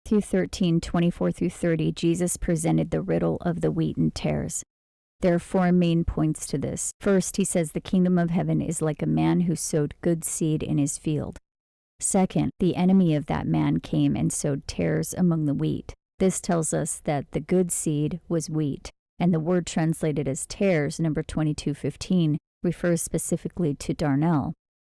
Matthew 13:24-30, Jesus presented the riddle of the wheat and tares. There are 4 main points to this. First, he says the kingdom of heaven is like a man who sowed good seed in his field. Second, the enemy of that man came and sowed tares among the wheat. This tells us that the good seed was wheat, and the word translated as tares, number 22:15, refers specifically to darnel,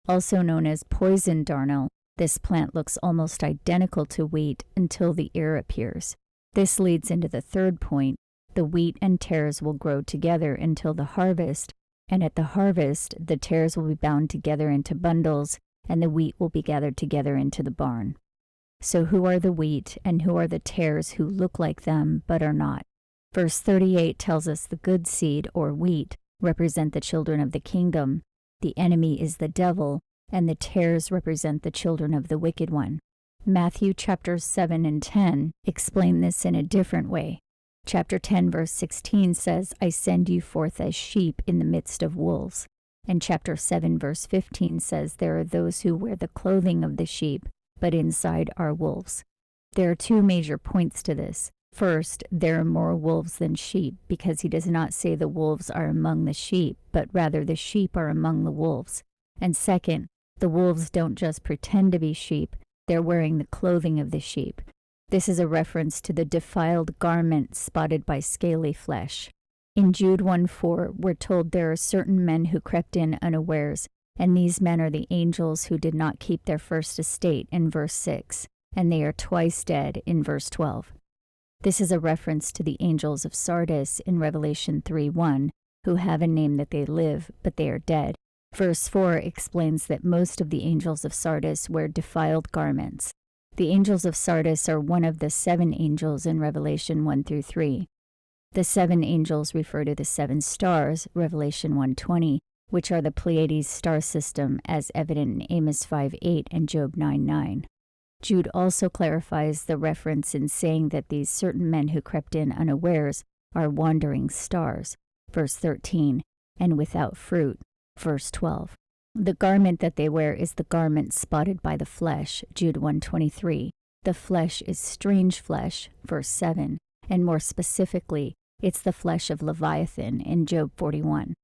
also known as poison darnel. This plant looks almost identical to wheat until the ear appears. This leads into the third point. The wheat and tares will grow together until the harvest, and at the harvest, the tares will be bound together into bundles, and the wheat will be gathered together into the barn. So who are the wheat, and who are the tares who look like them but are not? Verse 38 tells us the good seed, or wheat, represent the children of the kingdom, the enemy is the devil, and the tares represent the children of the wicked one. Matthew chapters 7 and 10 explain this in a different way. Chapter 10 verse 16 says, I send you forth as sheep in the midst of wolves. And chapter 7 verse 15 says, there are those who wear the clothing of the sheep, but inside are wolves. There are 2 major points to this. First, there are more wolves than sheep, because he does not say the wolves are among the sheep, but rather the sheep are among the wolves. And second, the wolves don't just pretend to be sheep, they're wearing the clothing of the sheep. This is a reference to the defiled garment spotted by scaly flesh. In Jude 1:4, we're told there are certain men who crept in unawares, and these men are the angels who did not keep their first estate in verse 6, and they are twice dead in verse 12. This is a reference to the angels of Sardis in Revelation 3:1, who have a name that they live, but they are dead. Verse 4 explains that most of the angels of Sardis wear defiled garments. The angels of Sardis are one of the 7 angels in Revelation 1-3. The 7 angels refer to the 7 stars, Revelation 1:20, which are the Pleiades star system as evident in Amos 5:8 and Job 9:9. Jude also clarifies the reference in saying that these certain men who crept in unawares are wandering stars, verse 13, and without fruit, verse 12. The garment that they wear is the garment spotted by the flesh, Jude 1:23. The flesh is strange flesh, verse 7, and more specifically, it's the flesh of Leviathan in Job 41.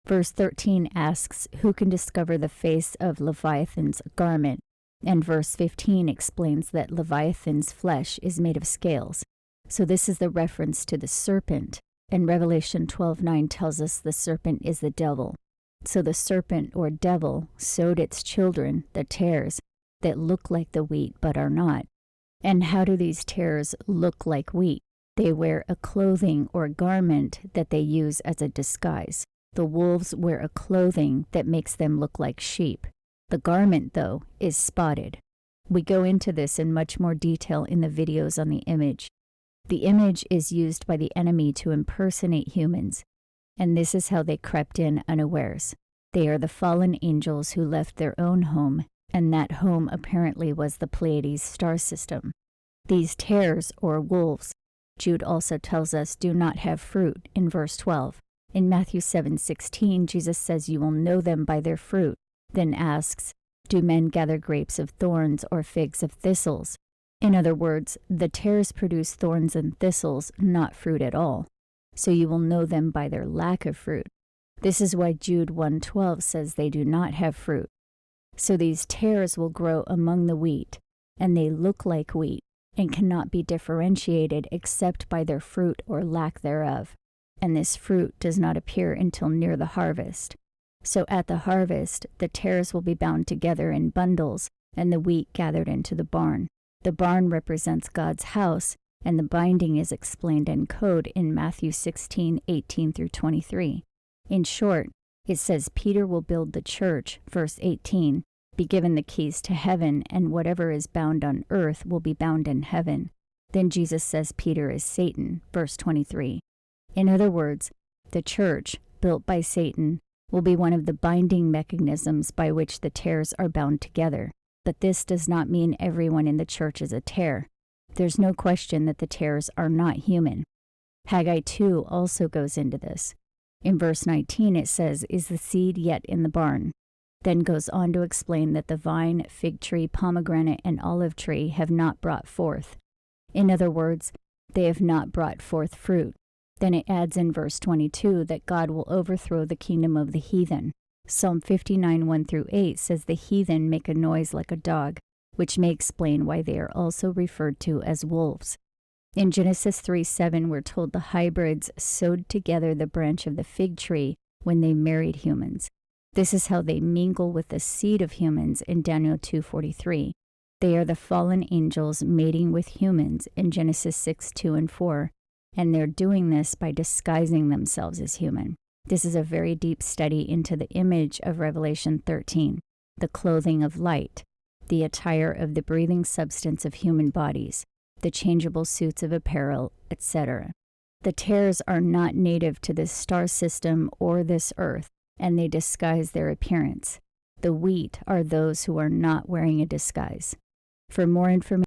Verse 13 asks, who can discover the face of Leviathan's garment? And verse 15 explains that Leviathan's flesh is made of scales. So this is the reference to the serpent, and Revelation 12:9 tells us the serpent is the devil. So the serpent, or devil, sowed its children, the tares, that look like the wheat but are not. And how do these tares look like wheat? They wear a clothing or garment that they use as a disguise. The wolves wear a clothing that makes them look like sheep. The garment, though, is spotted. We go into this in much more detail in the videos on the image. The image is used by the enemy to impersonate humans, and this is how they crept in unawares. They are the fallen angels who left their own home, and that home apparently was the Pleiades star system. These tares, or wolves, Jude also tells us do not have fruit in verse 12. In Matthew 7:16, Jesus says you will know them by their fruit, then asks, do men gather grapes of thorns or figs of thistles? In other words, the tares produce thorns and thistles, not fruit at all. So you will know them by their lack of fruit. This is why Jude 1:12 says they do not have fruit. So these tares will grow among the wheat, and they look like wheat, and cannot be differentiated except by their fruit or lack thereof. And this fruit does not appear until near the harvest. So at the harvest, the tares will be bound together in bundles, and the wheat gathered into the barn. The barn represents God's house, and the binding is explained in code in Matthew 16:18-23. In short, it says Peter will build the church, verse 18, be given the keys to heaven, and whatever is bound on earth will be bound in heaven. Then Jesus says Peter is Satan, verse 23. In other words, the church, built by Satan, will be one of the binding mechanisms by which the tares are bound together. But this does not mean everyone in the church is a tare. There's no question that the tares are not human. Haggai 2 also goes into this. In verse 19 it says, is the seed yet in the barn? Then goes on to explain that the vine, fig tree, pomegranate, and olive tree have not brought forth. In other words, they have not brought forth fruit. Then it adds in verse 22 that God will overthrow the kingdom of the heathen. Psalm 59, 1-8 says the heathen make a noise like a dog, which may explain why they are also referred to as wolves. In Genesis 3:7, we're told the hybrids sewed together the branch of the fig tree when they married humans. This is how they mingle with the seed of humans in Daniel 2:43. They are the fallen angels mating with humans in Genesis 6:2-4, and they're doing this by disguising themselves as human. This is a very deep study into the image of Revelation 13, the clothing of light, the attire of the breathing substance of human bodies, the changeable suits of apparel, etc. The tares are not native to this star system or this earth, and they disguise their appearance. The wheat are those who are not wearing a disguise. For more information